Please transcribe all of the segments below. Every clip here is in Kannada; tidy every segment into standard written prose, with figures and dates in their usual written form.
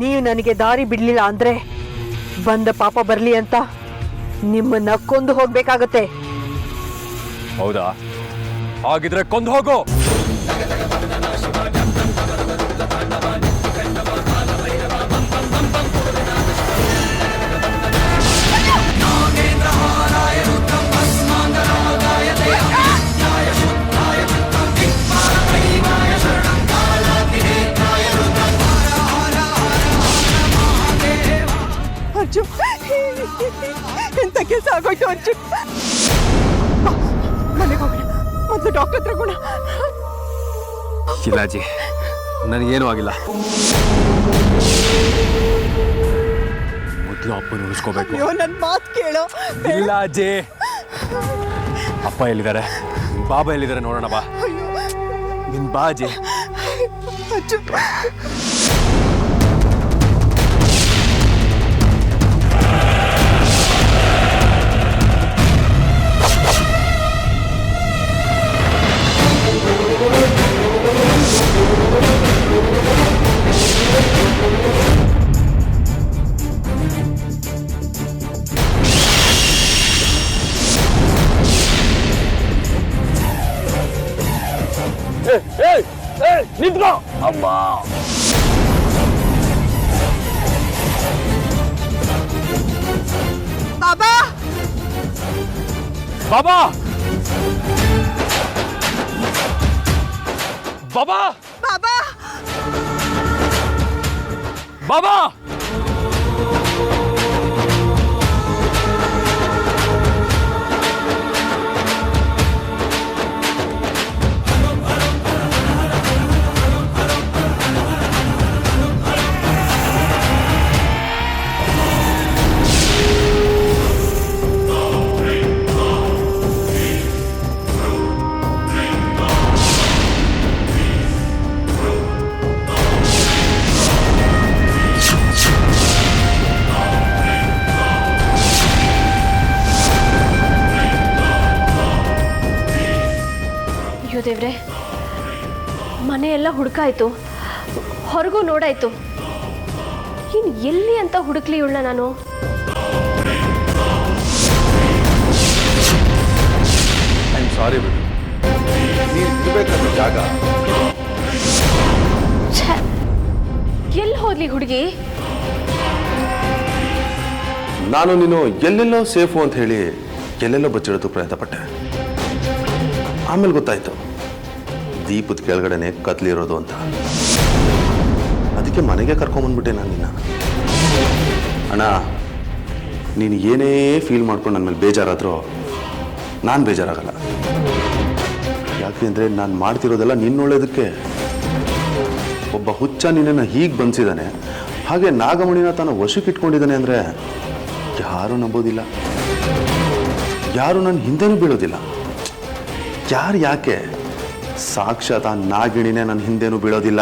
ನೀವು ನನಗೆ ದಾರಿ ಬಿಡ್ಲಿಲ್ಲ ಅಂದ್ರೆ ಬಂದ ಪಾಪ ಬರ್ಲಿ ಅಂತ ನಿಮ್ಮನ್ನ ಕೊಂದು ಹೋಗ್ಬೇಕಾಗತ್ತೆ. ಹೌದಾ? ಹಾಗಿದ್ರೆ ಕೊಂದು ಹೋಗು. ಅರ್ಜು, ಎಂತ ಕೆಲಸ ಆಗೋಯ್ತು ಅರ್ಜು. ಮನೆಗೆ ಹೋಗೋಣ, ಮೊದಲು ಡಾಕ್ಟರ್ ಹತ್ರ ಹೋಗೋಣ. ಇಲ್ಲ ಅಜ್ಜಿ, ನನಗೇನು ಆಗಿಲ್ಲ. ಮೊದಲು ಅಪ್ಪನ ಉಳಿಸ್ಕೋಬೇಕು. ನನ್ನ ಮಾತು ಕೇಳೋ. ಇಲ್ಲ ಅಜ್ಜಿ, ಅಪ್ಪ ಎಲ್ಲಿದ್ದಾರೆ, ಬಾಬಾ ಎಲ್ಲಿದ್ದಾರೆ ನೋಡೋಣ ಬಾ. ನಿನ್ ಬಾ ಅಜ್ಜಿ. ಅರ್ಜು, ನಿಂತ್ಕೋ. ಅಮ್ಮ, ಬಾಬಾ ಬಾಬಾ ಬಾಬಾ ಬಾಬಾ ಬಾಬಾ ದೇವ್ರೆ, ಮನೆಯೆಲ್ಲ ಹುಡುಕಾಯ್ತು, ಹೊರಗೂ ನೋಡಾಯ್ತು. ಇನ್ನು ಎಲ್ಲಿ ಅಂತ ಹುಡುಕ್ಲಿ ಇವಳ ನಾನು? ಸಾರಿ ಬಿಡು, ನೀನು ಇರಬೇಕಾದ ಜಾಗ. ಎಲ್ಲಿ ಹೋದ್ಲಿ ಹುಡುಗಿ? ನಾನು ನೀನು ಎಲ್ಲೆಲ್ಲೋ ಸೇಫು ಅಂತ ಹೇಳಿ ಎಲ್ಲೆಲ್ಲೋ ಬಚ್ಚಿಡೋದು ಪ್ರಯತ್ನ ಪಟ್ಟೆ. ಆಮೇಲೆ ಗೊತ್ತಾಯ್ತು ದೀಪದ ಕೆಳಗಡೆನೆ ಕತ್ಲಿರೋದು ಅಂತ. ಅದಕ್ಕೆ ಮನೆಗೆ ಕರ್ಕೊಂಬಂದ್ಬಿಟ್ಟೆ ನಾನು ನಿನ್ನ. ಅಣ್ಣ, ನೀನು ಏನೇ ಫೀಲ್ ಮಾಡ್ಕೊಂಡು ನನ್ನ ಮೇಲೆ ಬೇಜಾರಾದರೂ ನಾನು ಬೇಜಾರಾಗಲ್ಲ. ಯಾಕೆ ಅಂದರೆ ನಾನು ಮಾಡ್ತಿರೋದೆಲ್ಲ ನಿನ್ನೊಳ್ಳೇದಕ್ಕೆ. ಒಬ್ಬ ಹುಚ್ಚ ನಿನ್ನನ್ನು ಹೀಗೆ ಬಂಧಿಸಿದ್ದಾನೆ, ಹಾಗೆ ನಾಗಮಣಿನ ತಾನು ವಶಕ್ಕೆ ಇಟ್ಕೊಂಡಿದ್ದಾನೆ ಅಂದರೆ ಯಾರೂ ನಂಬೋದಿಲ್ಲ, ಯಾರು ನನ್ನ ಹಿಂದೆನೂ ಬೀಳೋದಿಲ್ಲ. ಯಾರು ಯಾಕೆ? ಸಾಕ್ಷಾತ್ ಆ ನಾಗಿಣಿನೇ ನನ್ನ ಹಿಂದೆನೂ ಬೀಳೋದಿಲ್ಲ.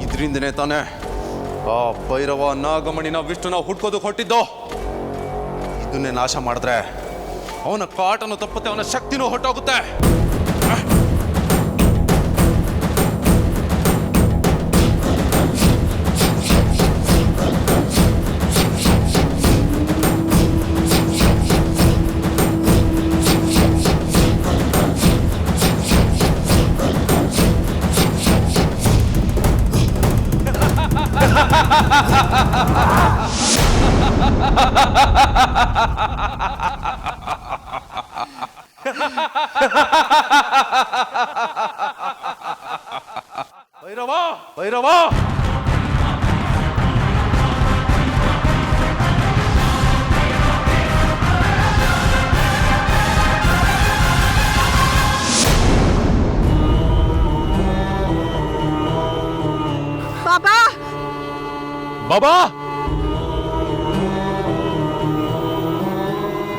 ಇದರಿಂದನೇ ತಾನೆ ಆ ಭೈರವ ನಾಗಮಣಿನ ವಿಷ್ಣುನ ಹುಡ್ಕೋದು ಹೊಟ್ಟಿದ್ದು. ಇದನ್ನೇ ನಾಶ ಮಾಡಿದ್ರೆ ಅವನ ಕಾಟನು ತಪ್ಪುತ್ತೆ, ಅವನ ಶಕ್ತಿನೂ ಹೊಟ್ಟೋಗುತ್ತೆ. ಭೈರವ ಭೈರವ ಬಾಬಾ ಬಾಬಾ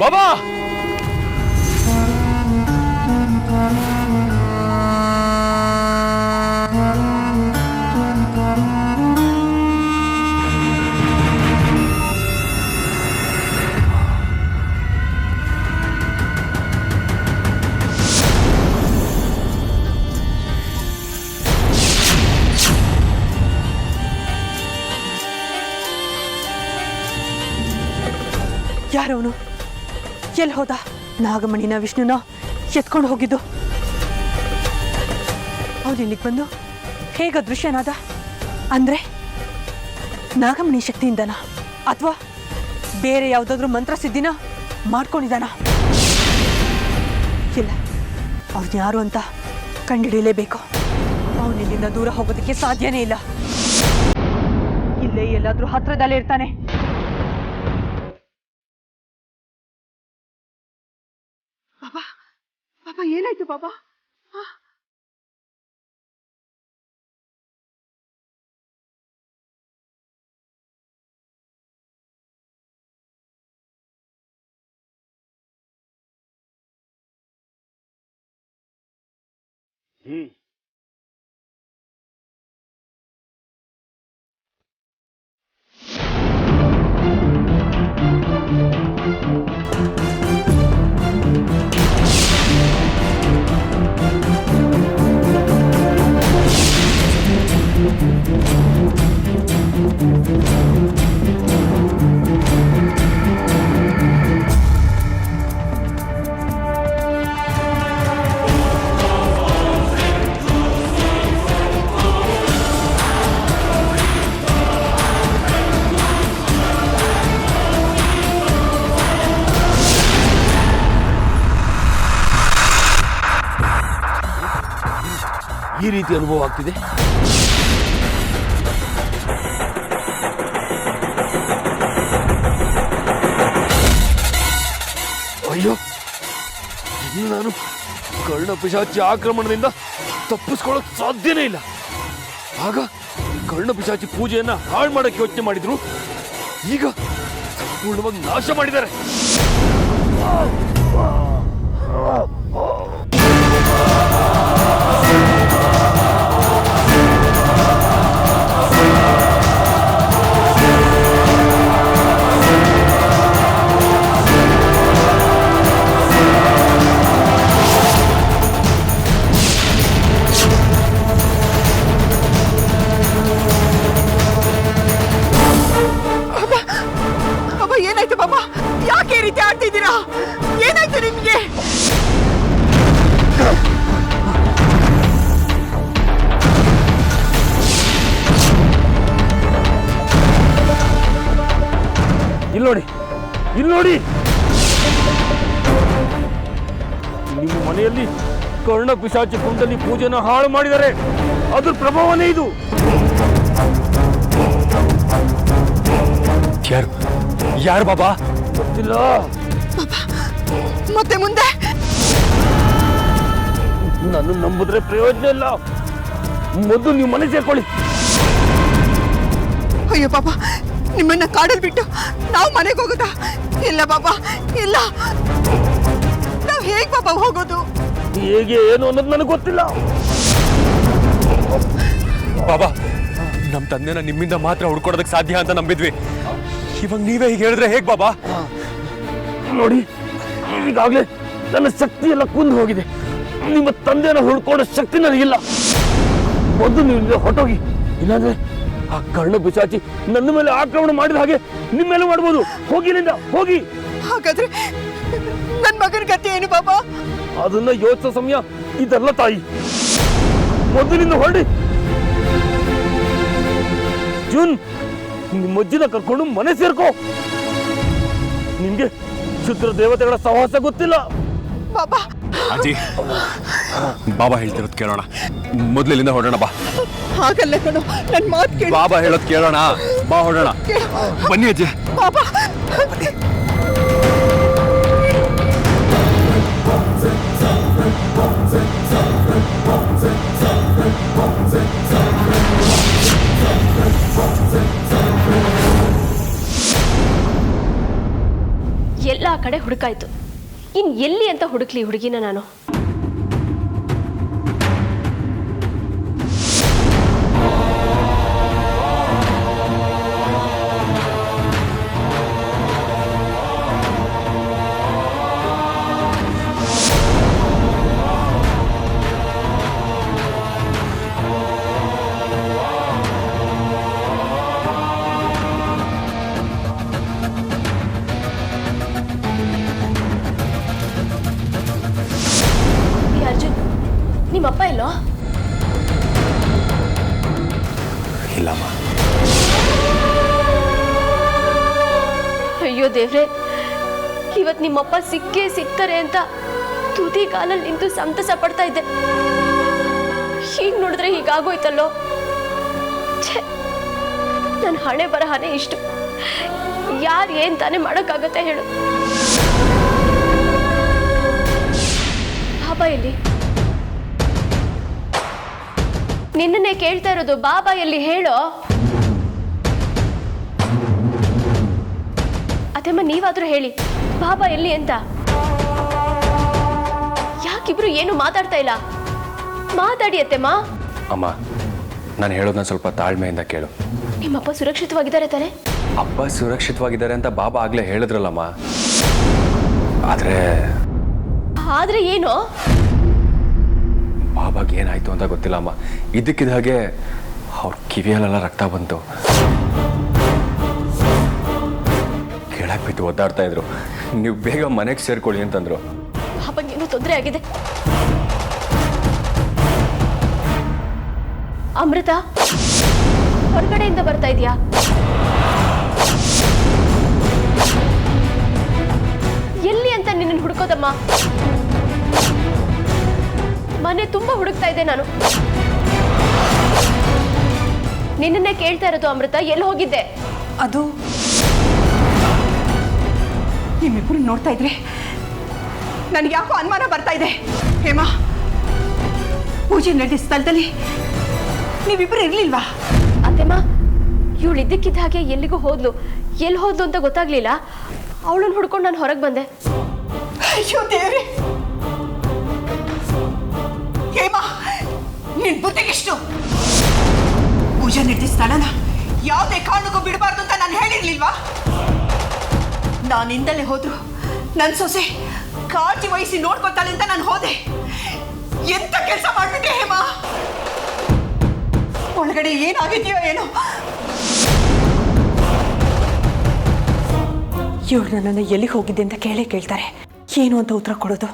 ಬಾಬಾ ಯಾರವನು? ಎಲ್ಲಿ ಹೋದ? ನಾಗಮಣಿನ ವಿಷ್ಣುನ ಎತ್ಕೊಂಡು ಹೋಗಿದ್ದು. ಅವನು ಇಲ್ಲಿಗೆ ಬಂದು ಹೇಗ ದೃಶ್ಯನಾದ? ಅಂದ್ರೆ ನಾಗಮಣಿ ಶಕ್ತಿಯಿಂದನ ಅಥವಾ ಬೇರೆ ಯಾವುದಾದ್ರೂ ಮಂತ್ರ ಸಿದ್ಧಿನ ಮಾಡ್ಕೊಂಡಿದ್ದಾನ? ಇಲ್ಲ, ಅವನು ಯಾರು ಅಂತ ಕಂಡುಹಿಡಿಯಲೇಬೇಕು. ಅವನು ಇಲ್ಲಿಂದ ದೂರ ಹೋಗೋದಕ್ಕೆ ಸಾಧ್ಯನೇ ಇಲ್ಲ. ಇಲ್ಲೇ ಎಲ್ಲಾದ್ರೂ ಹತ್ರದಲ್ಲೇ ಇರ್ತಾನೆ. ಬಾಬಾ ಬಾಬಾ ಏನಾಯ್ತು ಬಾಬಾ? ಈ ರೀತಿ ಅನುಭವ ಆಗ್ತಿದೆ. ಅಯ್ಯೋ, ಇನ್ನು ನಾನು ಕರ್ಣಪಿಶಾಚಿ ಆಕ್ರಮಣದಿಂದ ತಪ್ಪಿಸ್ಕೊಳ್ಳೋಕೆ ಸಾಧ್ಯನೇ ಇಲ್ಲ. ಆಗ ಕರ್ಣಪಿಶಾಚಿ ಪೂಜೆಯನ್ನ ಹಾಳು ಮಾಡಕ್ಕೆ ಯೋಚನೆ ಮಾಡಿದ್ರು, ಈಗ ಸಂಪೂರ್ಣವಾಗಿ ನಾಶ ಮಾಡಿದ್ದಾರೆ. ಏನಾಯ್ತು ಬಾಬಾ? ಯಾಕೆ ಈ ರೀತಿ ಆಡ್ತಿದ್ದೀರಾ? ಏನಾಯ್ತು ನಿಮ್ಗೆ? ಇಲ್ಲಿ ನೋಡಿ, ಇಲ್ಲಿ ನೋಡಿ, ನಿಮ್ಮ ಮನೆಯಲ್ಲಿ ಕರ್ಣಪಿಶಾಚಿ ಕುಂಡಲಿ ಪೂಜೆನ ಹಾಳು ಮಾಡಿದ್ದಾರೆ. ಅದ್ರ ಪ್ರಭಾವನೇ ಇದು. ಯಾರು ಯಾರು ಬಾಬಾ? ಗೊತ್ತಿಲ್ಲ. ಮತ್ತೆ ಮುಂದೆ ನಾನು ನಂಬಿದ್ರೆ ಪ್ರಯೋಜನ ಇಲ್ಲ. ಮೊದಲು ನೀವು ಮನೆ ಸೇರ್ಕೊಳ್ಳಿ. ಅಯ್ಯೋ ಬಾಬಾ, ನಿಮ್ಮನ್ನ ಕಾಡಲ್ ಬಿಟ್ಟು ನಾವು ಮನೆಗೆ ಹೋಗುತ್ತಾ? ಇಲ್ಲ ಬಾಬಾ, ಇಲ್ಲ. ನಾವು ಹೇಗ್ ಬಾಬಾ ಹೋಗೋದು? ಹೇಗೆ ಏನು ಅನ್ನೋದು ನನಗೆ ಗೊತ್ತಿಲ್ಲ. ಬಾಬಾ, ನಮ್ಮ ತಂದೆನ ನಿಮ್ಮಿಂದ ಮಾತ್ರ ಹುಡ್ಕೊಡೋದಕ್ಕೆ ಸಾಧ್ಯ ಅಂತ ನಂಬಿದ್ವಿ. ಇವಾಗ ನೀವೇ ಹೀಗೆ ಹೇಳಿದ್ರೆ ಹೇಗ್ ಬಾಬಾ? ನೋಡಿ, ಈಗಾಗಲೇ ನನ್ನ ಶಕ್ತಿ ಎಲ್ಲ ಕುಂದು ಹೋಗಿದೆ. ನಿಮ್ಮ ತಂದೆನ ಹುಡ್ಕೊಳ್ಳೋ ಶಕ್ತಿ ನನಗಿಲ್ಲ. ಮೊದಲು ನೀವು ಹೊಟ್ಟೋಗಿ, ಇಲ್ಲಾಂದ್ರೆ ಆ ಕರ್ಣಪಿಶಾಚಿ ನನ್ನ ಮೇಲೆ ಆಕ್ರಮಣ ಮಾಡಿದ ಹಾಗೆ ನಿಮ್ಮ ಮೇಲೆ ಮಾಡ್ಬೋದು. ಹೋಗಿ ಇಲ್ಲಿಂದ, ಹೋಗಿ. ಹಾಗಾದ್ರೆ ನನ್ನ ಮಗನ ಗತಿ ಏನು ಬಾಬಾ? ಅದನ್ನ ಯೋಚಿಸೋ ಸಮಯ ಇದೆಲ್ಲ ತಾಯಿ. ಮೊದಲಿಂದ ಹೊರಡಿ. ಜೂನ್, ನಿಮ್ಮ ಅಜ್ಜಿನ ಕರ್ಕೊಂಡು ಮನೆ ಸೇರ್ಕೋ. ನಿಮ್ಗೆ ಕ್ಷುದ್ರ ದೇವತೆಗಳ ಸಹವಾಸ ಗೊತ್ತಿಲ್ಲ ಬಾಬಾ. ಅಜ್ಜಿ ಬಾಬಾ ಹೇಳ್ತಿರೋದು ಕೇಳೋಣ ಮೊದಲಿಂದ ಹೊರಡೋಣ ಬಾ. ಹಾಗಲ್ಲ ಕಣೋ, ನನ್ನ ಮಾತು ಕೇಳು. ಬಾಬಾ ಹೇಳೋದು ಕೇಳೋಣ ಬಾ ಹೊರಡೋಣ. ಬನ್ನಿ ಅಜ್ಜಿ. ಬಾಬಾ ಎಲ್ಲ ಕಡೆ ಹುಡುಕಾಯ್ತು. ಇನ್ ಎಲ್ಲಿ ಅಂತ ಹುಡುಕ್ಲಿ ಹುಡುಗಿನ ನಾನು? ಅರ್ಜುನ್, ನಿಮ್ಮಪ್ಪ ಎಲ್ಲೋ? ಇಲ್ಲಮ್ಮ. ಅಯ್ಯೋ ದೇವ್ರೆ, ಇವತ್ ನಿಮ್ಮಪ್ಪ ಸಿಕ್ಕೇ ಸಿಗ್ತಾರೆ ಅಂತ ತುದಿ ಕಾಲಲ್ಲಿ ನಿಂತು ಸಂತಸ ಪಡ್ತಾ ಇದ್ದೆ. ಹೀಗ್ ನೋಡಿದ್ರೆ ಹೀಗಾಗೋಯ್ತಲ್ಲೋ. ನನ್ನ ಹಣೆ ಬರಹನೇ ಇಷ್ಟು. ಯಾರು ಏನ್ ತಾನೇ ಮಾಡೋಕ್ಕಾಗತ್ತೆ ಹೇಳು? ಬಾಬಾ ಎಲ್ಲಿ? ನಿನ್ನನ್ನೇ ಕೇಳ್ತಾ ಇರೋದು. ಬಾಬಾ ಎಲ್ಲಿ ಹೇಳೋ? ಅತ್ತಮ್ಮ ನೀವಾದ್ರೂ ಹೇಳಿ, ಬಾಬಾ ಎಲ್ಲಿ ಅಂತ. ಯಾಕಿಬ್ರು ಏನು ಮಾತಾಡ್ತಾ ಇಲ್ಲ? ಮಾತಾಡಿ ಅತ್ತೆಮ್ಮ. ಅಮ್ಮ, ನಾನು ಹೇಳೋದನ್ನ ಸ್ವಲ್ಪ ತಾಳ್ಮೆಯಿಂದ ಕೇಳು. ನಿಮ್ಮಪ್ಪ ಸುರಕ್ಷಿತವಾಗಿದ್ದಾರೆ ತಾನೆ? ಅಪ್ಪ ಸುರಕ್ಷಿತವಾಗಿದ್ದಾರೆ ಅಂತ ಬಾಬಾ ಆಗ್ಲೇ ಹೇಳಿದ್ರಲ್ಲಮ್ಮ. ಆದ್ರೆ ಏನು? ಬಾಬಾಗೆ ಏನಾಯ್ತು ಅಂತ ಗೊತ್ತಿಲ್ಲ ಅಮ್ಮ. ಇದಕ್ಕಿದ ಹಾಗೆ ಅವ್ರ ಕಿವಿಯಲ್ಲೆಲ್ಲ ರಕ್ತ ಬಂತು. ಕೆಳಗೆ ಬಿದ್ದು ಒದ್ದಾಡ್ತಾ ಇದ್ರು. ನೀವು ಬೇಗ ಮನೆಗೆ ಸೇರ್ಕೊಳ್ಳಿ ಅಂತಂದ್ರು. ಬಾಬಾಗೇನು ತೊಂದರೆ ಆಗಿದೆ? ಅಮೃತ ಹೊರಗಡೆಯಿಂದ ಬರ್ತಾ ಇದೆಯಾ? ಎಲ್ಲಿ ಅಂತ ನಿನ್ನ ಹುಡುಕೋದಮ್ಮ? ಮನೆ ತುಂಬಾ ಹುಡುಕ್ತಾ ಇದ್ದೆ ನಾನು. ನಿನ್ನನ್ನೇ ಕೇಳ್ತಾ ಇರೋದು ಅಮೃತ. ಎಲ್ಲಿ ಹೋಗಿದ್ದೆ? ಅದು ನಿಮ್ಮಿಬ್ಬರು ನೋಡ್ತಾ ಇದ್ರೆ ನನಗೆ ಯಾಕೋ ಅನುಮಾನ ಬರ್ತಾ ಇದೆ. ಹೇಮಾ, ಪೂಜೆ ನಡೆದ ಸ್ಥಳದಲ್ಲಿ ನೀವಿಬ್ಬರು ಇರ್ಲಿಲ್ವಾ? ಅತ್ತೆಮ್ಮ, ಇವಳು ಇದ್ದಕ್ಕಿದ್ದ ಹಾಗೆ ಎಲ್ಲಿಗೂ ಹೋದ್ಲು. ಎಲ್ಲಿ ಹೋದ್ಲು ಅಂತ ಗೊತ್ತಾಗ್ಲಿಲ್ಲ. ಅವಳನ್ನು ಹುಡ್ಕೊಂಡು ನಾನು ಹೊರಗೆ ಬಂದೆ. ಅಯ್ಯೋ ದೇವ್ರೆ, ಹೇಮಾ ನಿನ್ ಬುದ್ಧಿಗಿಷ್ಟು. ಪೂಜೆ ನಡೆದ ಸ್ಥಳನ ಯಾವುದೇ ಕಾರಣಕ್ಕೂ ಬಿಡಬಾರ್ದು ಅಂತ ನಾನು ಹೇಳಿರ್ಲಿಲ್ವಾ? ನಾನಿಂದಲೇ ಹೋದ್ರು ನನ್ನ ಸೊಸೆ ಕಾಳಜಿ ವಹಿಸಿ ನೋಡ್ಕೊತಾಳೆ ಅಂತ ನಾನು ಹೋದೆ. ಎಂತ ಕೆಲಸ ಮಾಡ್ಬಿಟ್ಟೆ ಹೇಮಾ? ಒಳಗಡೆ ಏನಾಗಿದೆಯೋ ಏನೋ. ಇವಳು ನನ್ನನ್ನು ಎಲ್ಲಿಗೆ ಹೋಗಿದ್ದೆ ಅಂತ ಕೇಳ್ತಾರೆ. ಏನು ಅಂತ ಉತ್ತರ ಕೊಡೋದು?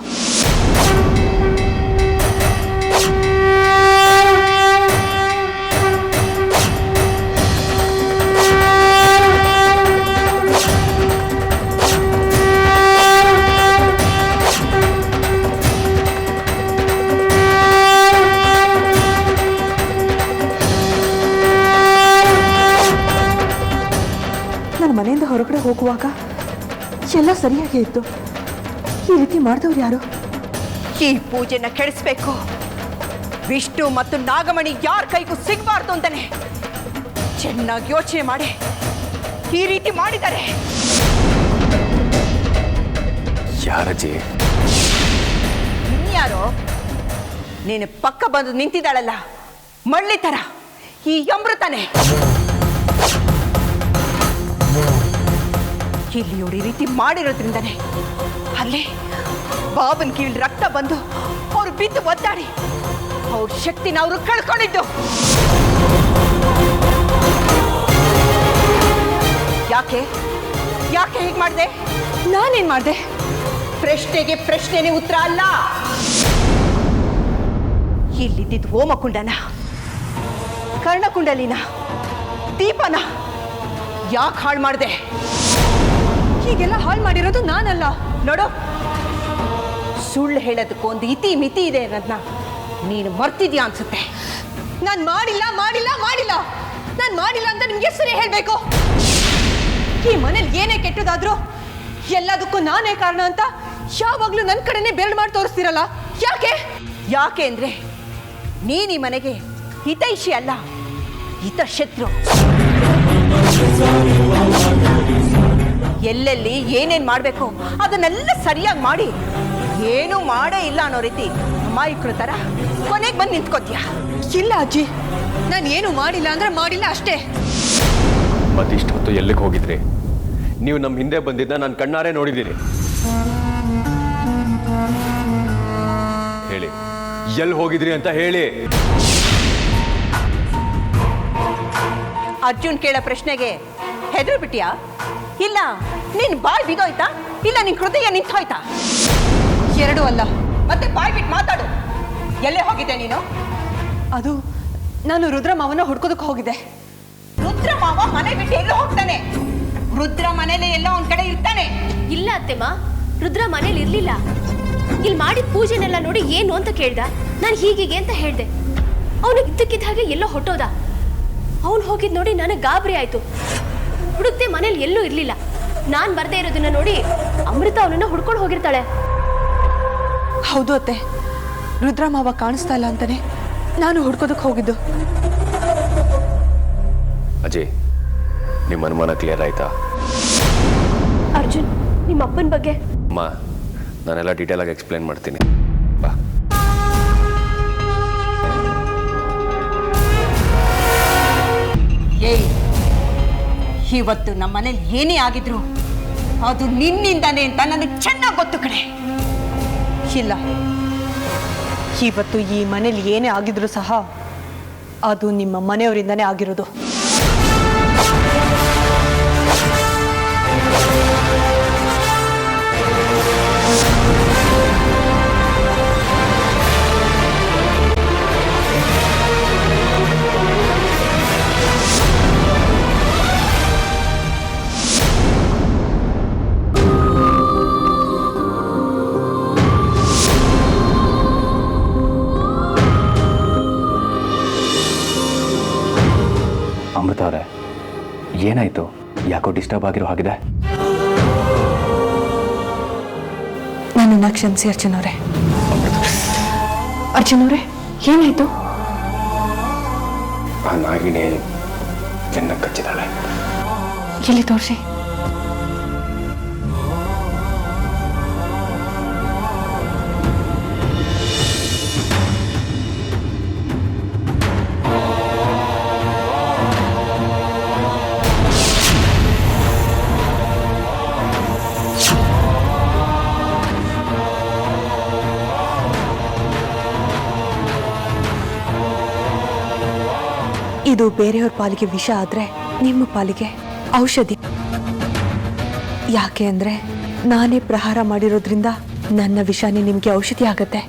ನಾನು ಮನೆಯಿಂದ ಹೊರಗಡೆ ಹೋಗುವಾಗ ಎಲ್ಲ ಸರಿಯಾಗಿ ಇತ್ತು. ಈ ರೀತಿ ಮಾಡಿದವ್ರು ಯಾರು? ಈ ಪೂಜೆನ ಕೆಡಿಸ್ಬೇಕು, ವಿಷ್ಣು ಮತ್ತು ನಾಗಮಣಿ ಯಾರ ಕೈಗೂ ಸಿಗಬಾರ್ದು ಅಂತಾನೆ ಚೆನ್ನಾಗಿ ಯೋಚನೆ ಮಾಡಿ ಈ ರೀತಿ ಮಾಡಿದ್ದಾರೆ. ಯಾರಜ್ಜಿ? ಇನ್ಯಾರೋ? ನೀನು ಪಕ್ಕ ಬಂದು ನಿಂತಿದ್ದಾಳಲ್ಲ ಮಳ್ಳಿ ತರ, ಈ ಅಮೃತನೇ. ಇಲ್ಲಿ ಇವ್ರು ಈ ರೀತಿ ಮಾಡಿರೋದ್ರಿಂದನೇ ಅಲ್ಲೇ ಬಾಬನ್ ಕೀಳ್ ರಕ್ತ ಬಂದು ಅವ್ರು ಬಿದ್ದು ಒದ್ದಾಡಿ ಅವ್ರ ಶಕ್ತಿನ ಅವರು ಕಳ್ಕೊಂಡಿದ್ದು. ಯಾಕೆ ಯಾಕೆ ಹೀಗೆ ಮಾಡಿದೆ? ನಾನೇನ್ ಮಾಡಿದೆ? ಪ್ರಶ್ನೆಗೆ ಪ್ರಶ್ನೆನೇ ಉತ್ತರ ಅಲ್ಲ. ಇಲ್ಲಿದ್ದಿದ್ದು ಹೋಮಕುಂಡನ, ಕರ್ಣಕುಂಡಲಿನ, ದೀಪನ ಯಾಕೆ ಹಾಳು ಮಾಡಿದೆ? ಹೀಗೆಲ್ಲ ಹಾಳು ಮಾಡಿರೋದು ನಾನಲ್ಲ. ನೋಡು, ಸುಳ್ಳು ಹೇಳೋದಕ್ಕೆ ಒಂದು ಇತಿ ಮಿತಿ ಇದೆ ಅನ್ನೋದನ್ನ ನೀನು ಮರ್ತಿದ್ಯಾ ಅನ್ಸುತ್ತೆ. ನಾನು ಮಾಡಿಲ್ಲ ಮಾಡಿಲ್ಲ ಮಾಡಿಲ್ಲ ನಾನು ಮಾಡಿಲ್ಲ ಅಂತ ನಿಮ್ಗೆ ಸರಿ ಹೇಳಬೇಕು. ಈ ಮನೇಲಿ ಏನೇ ಕೆಟ್ಟದಾದ್ರೂ ಎಲ್ಲದಕ್ಕೂ ನಾನೇ ಕಾರಣ ಅಂತ ಯಾವಾಗ್ಲೂ ನನ್ನ ಕಡೆನೇ ಬೆರಳು ಮಾಡಿ ತೋರಿಸ್ತಿರಲ್ಲ. ಯಾಕೆ ಯಾಕೆ ಅಂದ್ರೆ ನೀನು ಈ ಮನೆಗೆ ಹಿತೈಷಿ ಅಲ್ಲ, ಹಿತಶತ್ರು. ಎಲ್ಲೆಲ್ಲಿ ಏನೇನ್ ಮಾಡ್ಬೇಕು ಅದನ್ನೆಲ್ಲ ಸರಿಯಾಗಿ ಮಾಡಿ ಏನೂ ಮಾಡೇ ಇಲ್ಲ ಅನ್ನೋ ರೀತಿ ಅಮಾಯಕರ ತರ ಕೊನೆಗೆ ಬಂದು ನಿಂತ್ಕೋತೀಯ. ಇಲ್ಲ ಅಜ್ಜಿ, ನಾನು ಏನು ಮಾಡಿಲ್ಲ ಅಂದ್ರೆ ಮಾಡಿಲ್ಲ ಅಷ್ಟೇ. ಮತ್ತಿಷ್ಟು ಹೊತ್ತು ಎಲ್ಲಿಗೆ ಹೋಗಿದ್ರಿ? ನೀವು ನಮ್ಮ ಹಿಂದೆ ಬಂದಿದ್ದ ನಾನು ಕಣ್ಣಾರೆ ನೋಡಿದ್ದೀನಿ. ಹೇಳಿ, ಎಲ್ಲಿ ಹೋಗಿದ್ರಿ ಅಂತ ಹೇಳಿ. ಅರ್ಜುನ್ ಕೇಳೋ ಪ್ರಶ್ನೆಗೆ ಹೆದರು ಬಿಟ್ಟಿಯಾ? ಇಲ್ಲ ನಿನ್ ಬಾಯ್ ಬಿದೋಯ್ತಾ? ಇಲ್ಲ ನಿನ್ ಹೃದಯ ನಿಂತೋಯ್ತಾ? ಎರಡೂ ಅಲ್ಲ. ಮತ್ತೆ ಬಾಯ್ ಬಿಟ್ಟು ಮಾತಾಡು. ಎಲ್ಲೇ ಹೋಗಿದ್ದೆ ನೀನು? ಅದು ನಾನು ರುದ್ರ ಮಾವನ ಹುಡ್ಕೋದಕ್ಕೆ ಹೋಗಿದ್ದೆ. ರುದ್ರ ಮಾವ ಮನೆ ಬಿಟ್ಟು ಎಲ್ಲೋ ಹೋಗ್ತಾನೆ. ರುದ್ರ ಮನೇಲೆ ಎಲ್ಲೋ ಒಂದ್ ಕಡೆ ಇರ್ತಾನೆ. ಇಲ್ಲ ಅತ್ತೆಮ್ಮ, ರುದ್ರ ಮನೇಲಿ ಇರ್ಲಿಲ್ಲ. ಇಲ್ಲಿ ಮಾಡಿದ ಪೂಜೆನೆಲ್ಲ ನೋಡಿ ಏನು ಅಂತ ಕೇಳ್ದ. ನಾನು ಹೀಗೆ ಅಂತ ಹೇಳ್ದೆ. ಅವನು ಇದ್ದಕ್ಕಿದ್ದ ಹಾಗೆ ಎಲ್ಲೋ ಹೊಟ್ಟೋದ. ಅವನು ಹೋಗಿದ್ ನೋಡಿ ನನಗೆ ಗಾಬರಿ ಆಯ್ತು. ಹುಡುಕ್ತೆ ಮನೇಲಿ ಎಲ್ಲೂ ಇರ್ಲಿಲ್ಲ. ನಾನ್ ಬರ್ದೇ ಇರೋದನ್ನ ನೋಡಿ ಅಮೃತ ಅವನನ್ನ ಹುಡ್ಕೊಂಡು ಹೋಗಿರ್ತಾಳೆ. ಹೌದು ಅತ್ತೆ, ರುದ್ರ ಮಾವ ಕಾಣಿಸ್ತಾ ಇಲ್ಲ ಅಂತಾನೆ ನಾನು ಹುಡ್ಕೋದಕ್ಕೆ ಹೋಗಿದ್ದು. ಅಜಯ್, ನಿಮ್ಮ ಅನುಮಾನ ಕ್ಲಿಯರ್ ಆಯ್ತಾ? ಅರ್ಜುನ್, ನಿಮ್ಮ ಅಪ್ಪನ ಬಗ್ಗೆ ಅಮ್ಮ, ನಾನೆಲ್ಲ ಡೀಟೇಲ್ ಆಗಿ ಎಕ್ಸ್ಪ್ಲೇನ್ ಮಾಡ್ತೀನಿ. ಬಾ. ಏಯ್, ಇವತ್ತು ನಮ್ಮ ಮನೇಲಿ ಏನೇ ಆಗಿದ್ರು ಅದು ನಿನ್ನಿಂದಾನೆ ಅಂತ ನನಗೆ ಚೆನ್ನಾಗಿ ಗೊತ್ತು ಕಣೆ. ಇಲ್ಲ, ಇವತ್ತು ಈ ಮನೇಲಿ ಏನೇ ಆಗಿದ್ರು ಸಹ ಅದು ನಿಮ್ಮ ಮನೆಯವರಿಂದಾನೇ ಆಗಿರೋದು. ಅಮೃತ ಅವರೇ, ಏನಾಯ್ತು? ಯಾಕೋ ಡಿಸ್ಟರ್ಬ್ ಆಗಿರೋ ಹಾಗಿದೆ. ನನ್ನನ್ನು ಕ್ಷಮಿಸಿ ಅರ್ಜುನ್ ಅವರೇ. ಅರ್ಜುನ್ ಅವರೇ, ಏನಾಯ್ತು? ಆ ನಾಗಿನೇ ಬೆನ್ನ ಕಚ್ಚಿದಾಳೆ. ಎಲ್ಲಿ ತೋರಿಸಿ. ಇದು ಬೇರೆಯವ್ರ ಪಾಲಿಗೆ ವಿಷ ಆದ್ರೆ ನಿಮ್ಮ ಪಾಲಿಗೆ ಔಷಧಿ. ಯಾಕೆ ಅಂದ್ರೆ ನಾನೇ ಪ್ರಹಾರ ಮಾಡಿರೋದ್ರಿಂದ ನನ್ನ ವಿಷಾನೇ ನಿಮ್ಗೆ ಔಷಧಿ ಆಗತ್ತೆ.